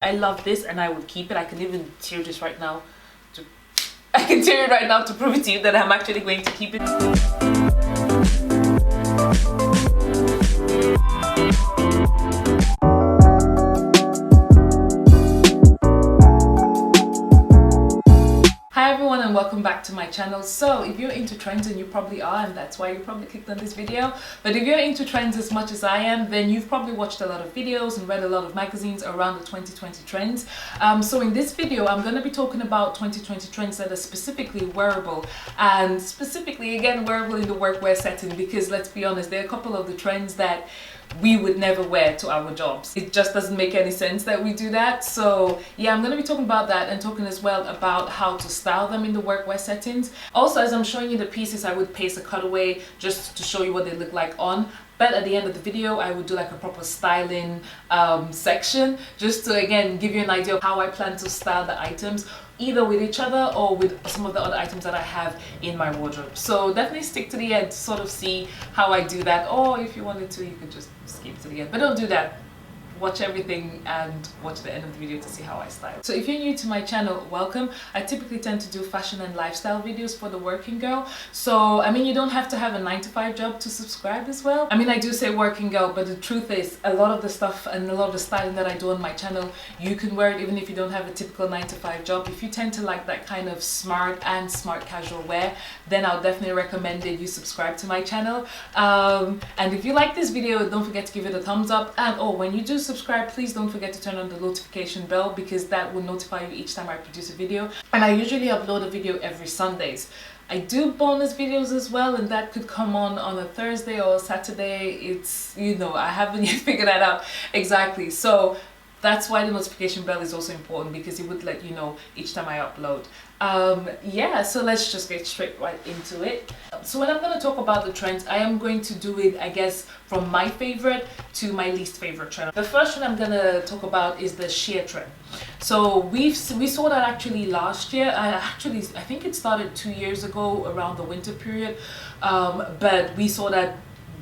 I love this and I would keep it. I can even tear this right now. I can tear it right now to prove it to you that I'm actually going to keep it. Hi everyone and welcome back to my channel. So if you're into trends, and you probably are, and that's why you probably clicked on this video, but if you're into trends as much as I am, then you've probably watched a lot of videos and read a lot of magazines around the 2020 trends. So in this video I'm going to be talking about 2020 trends that are specifically wearable, and specifically again wearable in the workwear setting, because let's be honest, there are a couple of the trends that we would never wear to our jobs. It just doesn't make any sense that we do that. So yeah, I'm going to be talking about that and talking as well about how to style them in the workwear settings. Also, as I'm showing you the pieces, I would paste a cutaway just to show you what they look like on. But at the end of the video, I would do like a proper styling section, just to again give you an idea of how I plan to style the items, either with each other or with some of the other items that I have in my wardrobe. So definitely stick to the end to sort of see how I do that, or if you wanted to, you could just skip to the end, but don't do that. Watch everything and watch the end of the video to see how I style. So if you're new to my channel, welcome. I typically tend to do fashion and lifestyle videos for the working girl. So I mean, you don't have to have a 9-to-5 job to subscribe as well. I mean, I do say working girl, but the truth is a lot of the stuff and a lot of the styling that I do on my channel, you can wear it even if you don't have a typical 9-to-5 job. If you tend to like that kind of smart casual wear, then I'll definitely recommend that you subscribe to my channel. And if you like this video, don't forget to give it a thumbs up, and when you do subscribe, please don't forget to turn on the notification bell, because that will notify you each time I produce a video. And I usually upload a video every Sundays. I do bonus videos as well, and that could come on a Thursday or a Saturday. It's, you know, I haven't yet figured that out exactly. So that's why the notification bell is also important, because it would let you know each time I upload. Yeah, so let's just get straight right into it. So when I'm going to talk about the trends, I am going to do it, I guess, from my favorite to my least favorite trend. The first trend I'm going to talk about is the sheer trend. So we saw that actually last year. I think it started 2 years ago around the winter period, but we saw that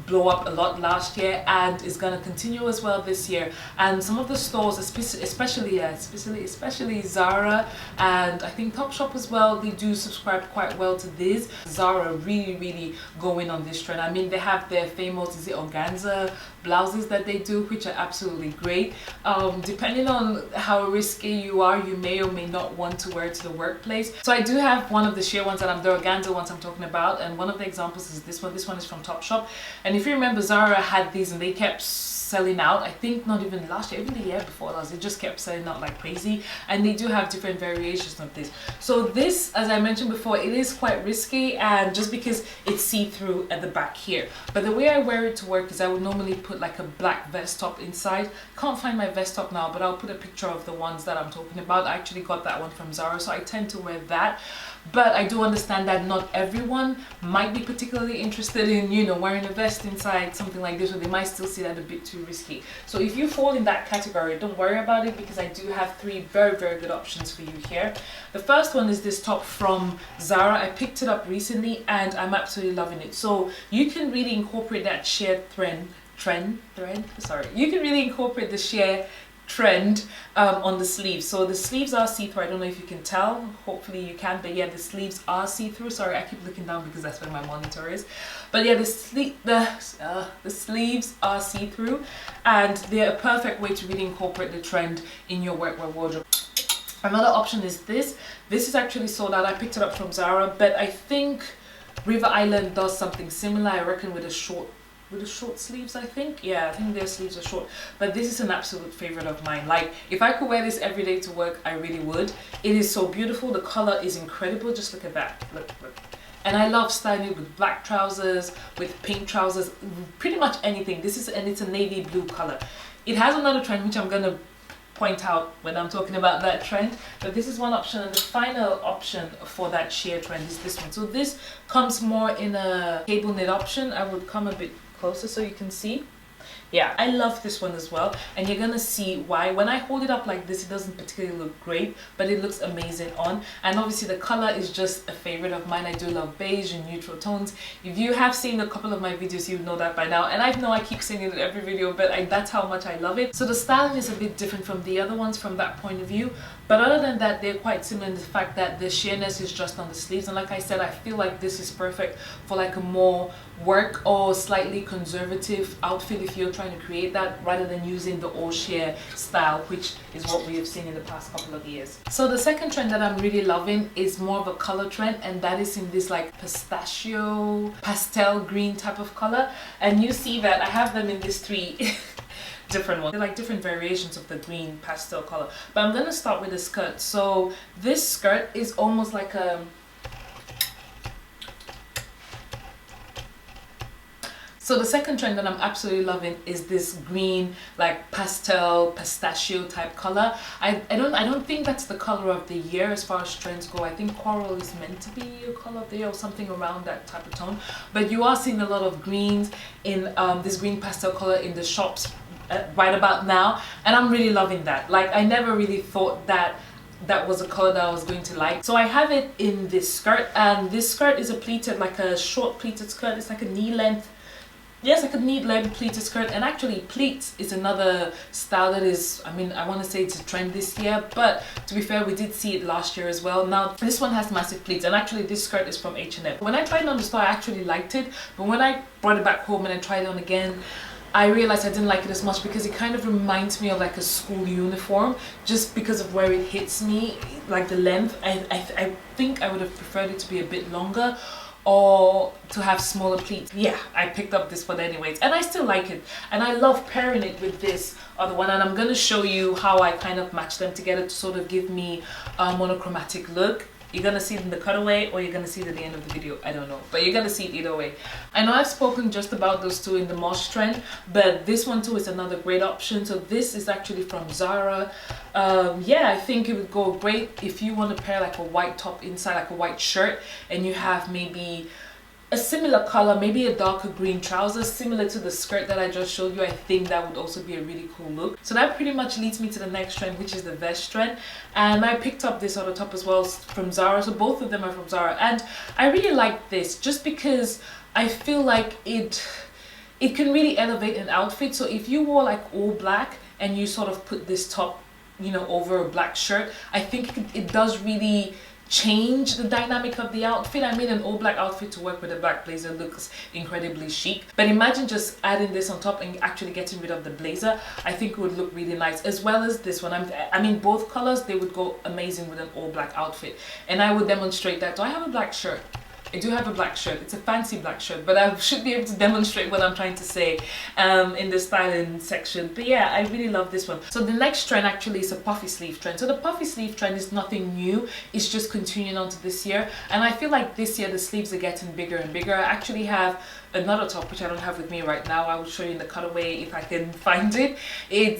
blow up a lot last year, and is going to continue as well this year. And some of the stores, especially ZARA, and I think Topshop as well, they do subscribe quite well to this. ZARA really go in on this trend. I mean, they have their famous organza blouses that they do, which are absolutely great. Depending on how risky you are, you may or may not want to wear it to the workplace. So I do have one of the sheer ones, and the organza ones I'm talking about, and one of the examples is this one. This one is from Topshop, and if you remember, ZARA had these and they kept selling out. I think not even last year, even the year before last, it just kept selling out like crazy. And they do have different variations of this. So this, as I mentioned before, it is quite risky, and just because it's see-through at the back here. But the way I wear it to work is I would normally put like a black vest top inside. Can't find my vest top now, but I'll put a picture of the ones that I'm talking about. I actually got that one from ZARA, so I tend to wear that. But I do understand that not everyone might be particularly interested in, you know, wearing a vest inside something like this, or they might still see that a bit too risky. So if you fall in that category, don't worry about it, because I do have 3 very good options for you here. The first one is this top from ZARA. I picked it up recently and I'm absolutely loving it. So you can really incorporate that sheer you can really incorporate the sheer trend on the sleeves. So the sleeves are see-through. I don't know if you can tell, hopefully you can, but yeah, the sleeves are see-through. Sorry, I keep looking down because that's where my monitor is. But yeah, the sleeves are see-through, and they're a perfect way to really incorporate the trend in your workwear wardrobe. Another option is this. This is actually sold out. I picked it up from ZARA, but I think River Island does something similar, I reckon, with a short sleeves. I think their sleeves are short, but this is an absolute favorite of mine. Like, if I could wear this every day to work, I really would. It is so beautiful. The color is incredible. Just look at that. Look. And I love styling it with black trousers, with pink trousers, pretty much anything. And it's a navy blue color. It has another trend which I'm gonna point out when I'm talking about that trend, but this is one option, and the final option for that sheer trend is this one. So this comes more in a cable knit option. I would come a bit closer so you can see. Yeah, I love this one as well, and you're gonna see why. When I hold it up like this, it doesn't particularly look great, but it looks amazing on. And obviously the color is just a favorite of mine. I do love beige and neutral tones. If you have seen a couple of my videos, you know that by now, and I know I keep saying it in every video, but that's how much I love it. So the styling is a bit different from the other ones from that point of view, but other than that, they're quite similar in the fact that the sheerness is just on the sleeves. And like I said, I feel like this is perfect for like a more work or slightly conservative outfit if you're trying to create that, rather than using the all sheer style, which is what we have seen in the past couple of years. So the second trend that I'm really loving is more of a color trend, and that is in this like pistachio pastel green type of color. And you see that I have them in these three different ones. They're like different variations of the green pastel color, but I'm gonna start with the skirt. So this skirt is almost like a So the second trend that I'm absolutely loving is this green, like pastel, pistachio type color. I don't think that's the color of the year as far as trends go. I think coral is meant to be a color of the year or something around that type of tone. But you are seeing a lot of greens in this green pastel color in the shops right about now, and I'm really loving that. Like, I never really thought that that was a color that I was going to like. So I have it in this skirt, and this skirt is a pleated, like a short pleated skirt. It's like a knee length. Yes, like a knee length pleated skirt. And actually pleats is another style that is, I mean, I want to say it's a trend this year, but to be fair, we did see it last year as well. Now this one has massive pleats, and actually this skirt is from H&M. When I tried it on the store, I actually liked it, but when I brought it back home and I tried it on again, I realized I didn't like it as much because it kind of reminds me of like a school uniform, just because of where it hits me, like the length. I think I would have preferred it to be a bit longer, or to have smaller pleats. Yeah, I picked up this one anyways, and I still like it, and I love pairing it with this other one. And I'm going to show you how I kind of match them together to sort of give me a monochromatic look. You're gonna see it in the cutaway, or you're gonna see it at the end of the video, I don't know, but you're gonna see it either way. I know I've spoken just about those two in the mosh trend, but this one too is another great option. So this is actually from ZARA. Yeah, I think it would go great if you want to pair like a white top inside, like a white shirt, and you have maybe a similar color, maybe a darker green trousers similar to the skirt that I just showed you. I think that would also be a really cool look. So that pretty much leads me to the next trend, which is the vest trend. And I picked up this other top as well from ZARA. So both of them are from ZARA, and I really like this just because I feel like it can really elevate an outfit. So if you wore like all black and you sort of put this top, you know, over a black shirt, I think it does really change the dynamic of the outfit. I made an all black outfit to work with a black blazer, looks incredibly chic, but imagine just adding this on top and actually getting rid of the blazer. I think it would look really nice, as well as this one. I mean both colors, they would go amazing with an all black outfit, and I would demonstrate that. Do I have a black shirt? I do have a black shirt. It's a fancy black shirt, but I should be able to demonstrate what I'm trying to say in the styling section. But yeah, I really love this one. So the next trend actually is a puffy sleeve trend. So the puffy sleeve trend is nothing new. It's just continuing on to this year. And I feel like this year the sleeves are getting bigger and bigger. I actually have another top which I don't have with me right now. I will show you in the cutaway if I can find it.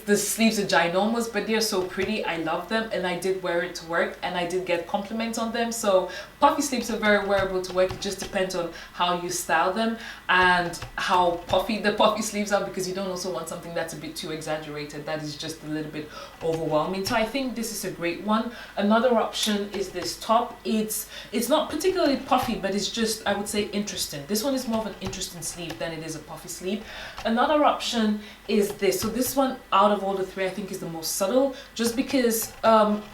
The sleeves are ginormous, but they're so pretty. I love them, and I did wear it to work, and I did get compliments on them. So puffy sleeves are very wearable to work. It just depends on how you style them and how puffy the puffy sleeves are, because you don't also want something that's a bit too exaggerated. That is just a little bit overwhelming. So I think this is a great one. Another option is this top. It's not particularly puffy, but it's just, I would say, interesting. This one is more of an interesting sleeve than it is a puffy sleeve. Another option is this. So this one out of all the three I think is the most subtle, just because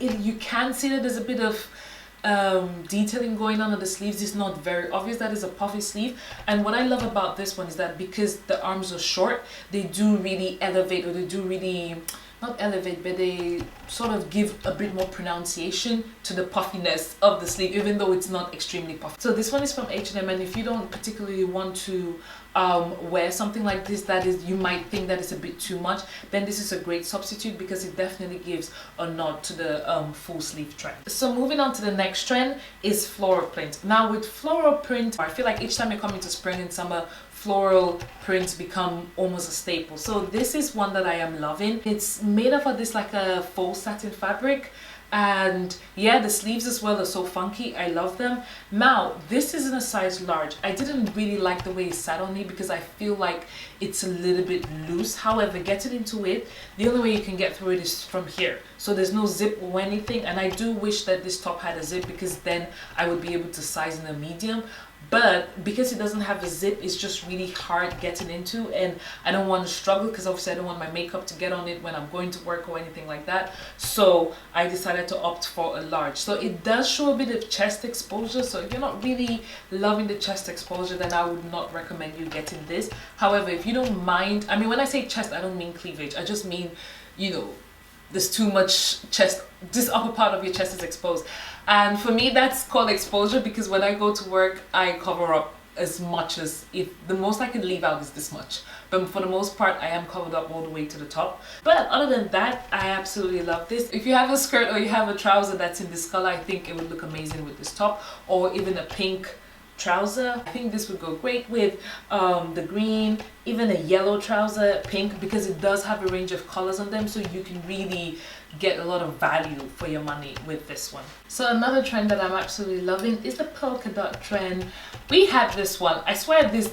you can see that there's a bit of detailing going on the sleeves. It's not very obvious that it's a puffy sleeve. And what I love about this one is that because the arms are short, they do really elevate, or they do really not elevate, but they sort of give a bit more pronunciation to the puffiness of the sleeve, even though it's not extremely puffy. So this one is from H&M, and if you don't particularly want to wear something like this, that is, you might think that it's a bit too much, then this is a great substitute, because it definitely gives a nod to the full sleeve trend. So moving on to the next trend is floral print. Now with floral print, I feel like each time you come into spring and summer, floral prints become almost a staple. So this is one that I am loving. It's made up of this like a faux satin fabric, and yeah, the sleeves as well are so funky. I love them. Now this is in a size large. I didn't really like the way it sat on me because I feel like it's a little bit loose. However, getting into it, the only way you can get through it is from here, so there's no zip or anything. And I do wish that this top had a zip, because then I would be able to size in a medium. But because it doesn't have a zip, it's just really hard getting into, and I don't want to struggle, because obviously I don't want my makeup to get on it when I'm going to work or anything like that. So I decided to opt for a large. So it does show a bit of chest exposure, so if you're not really loving the chest exposure, then I would not recommend you getting this. However, if you don't mind, I mean, when I say chest, I don't mean cleavage, I just mean, you know, there's too much chest, this upper part of your chest is exposed. And for me, that's called exposure, because when I go to work, I cover up as much as, if the most I can leave out is this much. But for the most part, I am covered up all the way to the top. But other than that, I absolutely love this. If you have a skirt or you have a trouser that's in this color, I think it would look amazing with this top, or even a pink trouser. I think this would go great with the green, even a yellow trouser, pink, because it does have a range of colors on them, so you can really get a lot of value for your money with this one. So another trend that I'm absolutely loving is the polka dot trend. We had this one, I swear this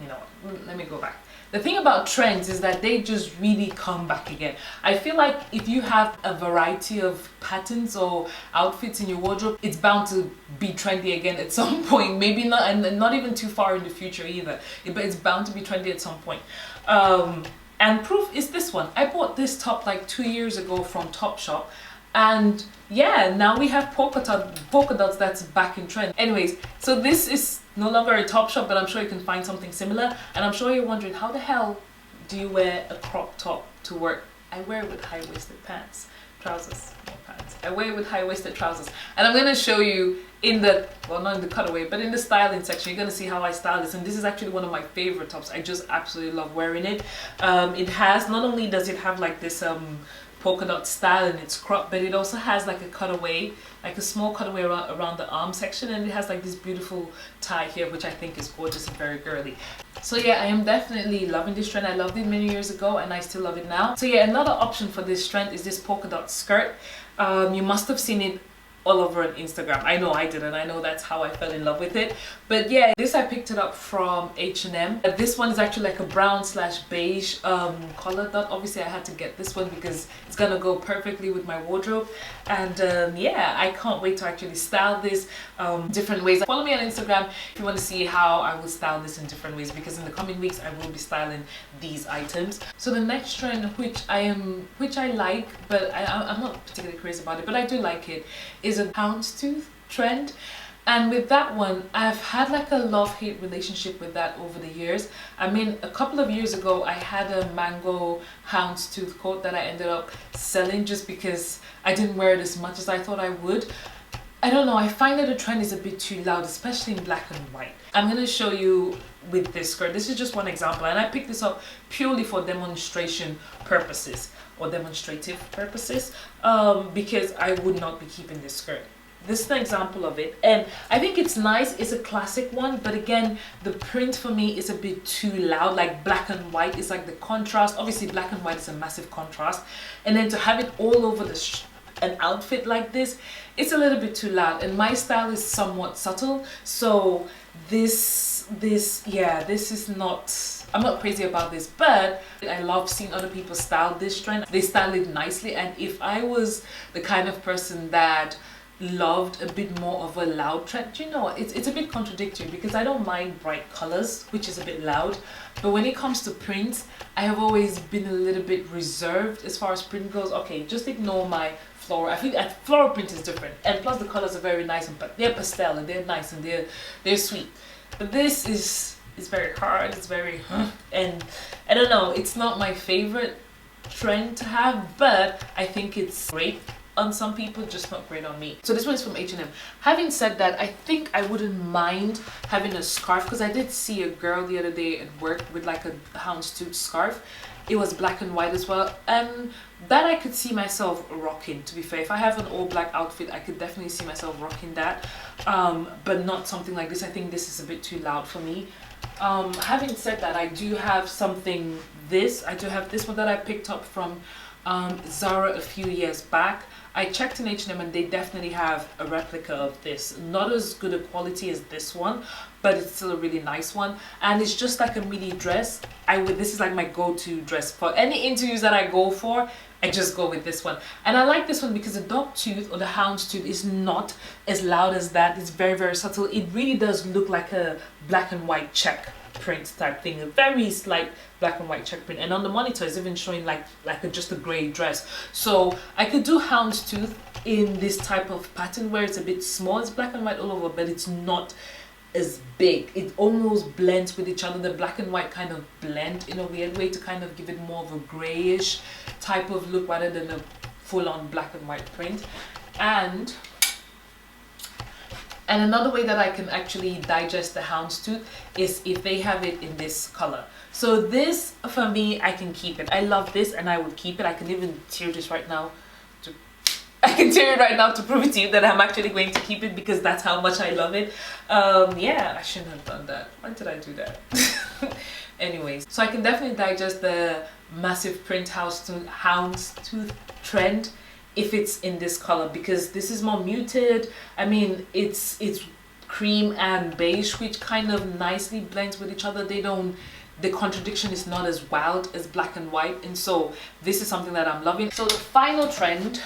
you know, let me go back. The thing about trends is that they just really come back again. I feel like if you have a variety of patterns or outfits in your wardrobe, it's bound to be trendy again at some point. Maybe not, and not even too far in the future either, but it's bound to be trendy at some point. And proof is this one. I bought this top like 2 years ago from Topshop, and yeah, now we have polka dots that's back in trend. Anyways, so this is no longer a Topshop, but I'm sure you can find something similar. And I'm sure you're wondering, how the hell do you wear a crop top to work? I wear it with high-waisted pants, trousers, no pants. I wear it with high-waisted trousers. And I'm gonna show you in the, well, not in the cutaway, but in the styling section, you're gonna see how I style this. And this is actually one of my favorite tops. I just absolutely love wearing it. It has, not only does it have like this polka dot style in its crop, but it also has like a cutaway, like a small cutaway around the arm section, and it has like this beautiful tie here, which I think is gorgeous and very girly. So yeah, I am definitely loving this trend. I loved it many years ago and I still love it now. So yeah, another option for this trend is this polka dot skirt. You must have seen it all over on Instagram. I know I didn't. I know that's how I fell in love with it. But yeah, this I picked it up from H&M. This one is actually like a brown slash beige color dot. Obviously I had to get this one because it's gonna go perfectly with my wardrobe. And yeah, I can't wait to actually style this different ways. Follow me on Instagram if you want to see how I will style this in different ways, because in the coming weeks I will be styling these items. So the next trend, which I like, but I'm not particularly crazy about it, but I do like it, is a houndstooth trend. And with that one, I've had like a love-hate relationship with that over the years. I mean, a couple of years ago I had a mango houndstooth coat that I ended up selling just because I didn't wear it as much as I thought I would. I don't know, I find that the trend is a bit too loud, especially in black and white. I'm going to show you with this skirt. This is just one example, and I picked this up purely for demonstration purposes, or demonstrative purposes, because I would not be keeping this skirt. This is an example of it, and I think it's nice. It's a classic one, but again, the print for me is a bit too loud. Like black and white is like the contrast. Obviously black and white is a massive contrast, and then to have it all over an outfit like this, it's a little bit too loud, and my style is somewhat subtle, so this is not, I'm not crazy about this, but I love seeing other people style this trend. They style it nicely, and if I was the kind of person that loved a bit more of a loud trend, you know, it's a bit contradictory, because I don't mind bright colors, which is a bit loud, but when it comes to prints, I have always been a little bit reserved as far as print goes. Okay, just ignore my floral. I think floral print is different, and plus the colors are very nice, but they're pastel and they're nice and they're sweet. But this is very hard. It's very and I don't know, it's not my favorite trend to have, but I think it's great on some people, just not great on me. So this one is from H&M. Having said that, I think I wouldn't mind having a scarf, because I did see a girl the other day at work with like a houndstooth scarf. It was black and white as well, and that I could see myself rocking, to be fair. If I have an all black outfit, I could definitely see myself rocking that, but not something like this. I think this is a bit too loud for me. Having said that, I do have something I do have this one that I picked up from ZARA a few years back. I checked in H&M and they definitely have a replica of this. Not as good a quality as this one, but it's still a really nice one. And it's just like a midi dress. This is like my go-to dress for any interviews that I go for. I just go with this one. And I like this one because the dog tooth or the houndstooth is not as loud as that. It's very, very subtle. It really does look like a black and white check print type thing, a very slight black and white check print, and on the monitor it's even showing just a gray dress. So I could do houndstooth in this type of pattern where it's a bit small. It's black and white all over, but it's not as big. It almost blends with each other. The black and white kind of blend in a weird way to kind of give it more of a grayish type of look rather than a full-on black and white print. And another way that I can actually digest the houndstooth is if they have it in this color. So this, for me, I can keep it. I love this and I would keep it. I can even tear this right now. I can tear it right now to prove it to you that I'm actually going to keep it because that's how much I love it. Yeah, I shouldn't have done that. Why did I do that? Anyways, so I can definitely digest the massive print houndstooth trend if it's in this color, because this is more muted. I mean, it's cream and beige, which kind of nicely blends with each other. The contradiction is not as wild as black and white, and so this is something that I'm loving. So the final trend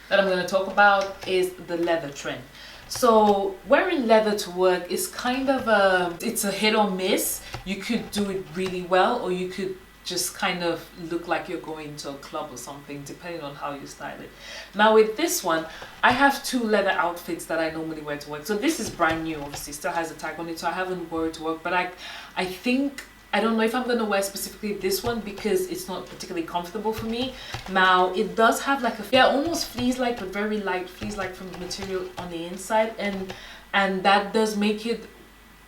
that I'm going to talk about is the leather trend. So wearing leather to work is kind of it's a hit or miss. You could do it really well, or you could just kind of look like you're going to a club or something, depending on how you style it. Now with this one, I have two leather outfits that I normally wear to work. So this is brand new, obviously, still has a tag on it, so I haven't worn it to work, but I think, I don't know if I'm going to wear specifically this one because it's not particularly comfortable for me. Now it does have like almost fleece-like, but very light fleece-like from the material on the inside, and that does make it,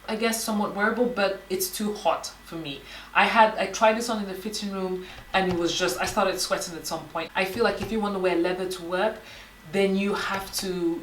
I guess, somewhat wearable, but it's too hot for me. I tried this on in the fitting room and it was just, I started sweating at some point. I feel like if you want to wear leather to work, then you have to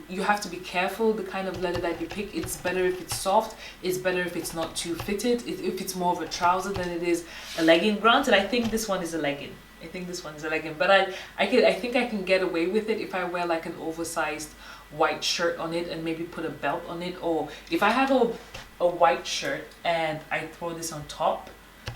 be careful the kind of leather that you pick. It's better if it's soft. It's better if it's not too fitted. If it's more of a trouser than it is a legging. Granted, I think this one is a legging. But I think I can get away with it if I wear like an oversized white shirt on it and maybe put a belt on it, or if I have a white shirt and I throw this on top.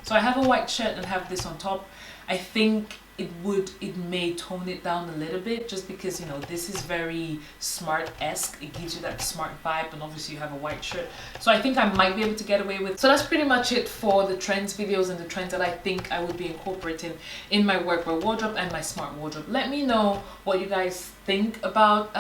So I have a white shirt and have this on top. I think it may tone it down a little bit, just because, you know, this is very smart-esque. It gives you that smart vibe, and obviously you have a white shirt. So I think I might be able to get away with. So that's pretty much it for the trends videos and the trends that I think I would be incorporating in my workwear wardrobe and my smart wardrobe. Let me know what you guys think about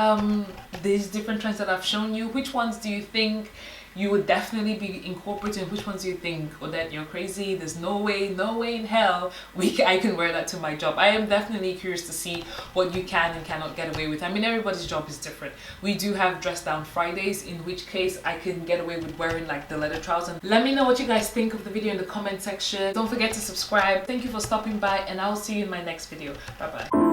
these different trends that I've shown you. Which ones do you think you would definitely be incorporating? Which ones do you think, Odette, you're crazy, there's no way in hell I can wear that to my job? I am definitely curious to see what you can and cannot get away with. I mean, everybody's job is different. We do have dress down Fridays, in which case I can get away with wearing like the leather trousers. Let me know what you guys think of the video in the comment section. Don't forget to subscribe. Thank you for stopping by, and I'll see you in my next video. Bye bye.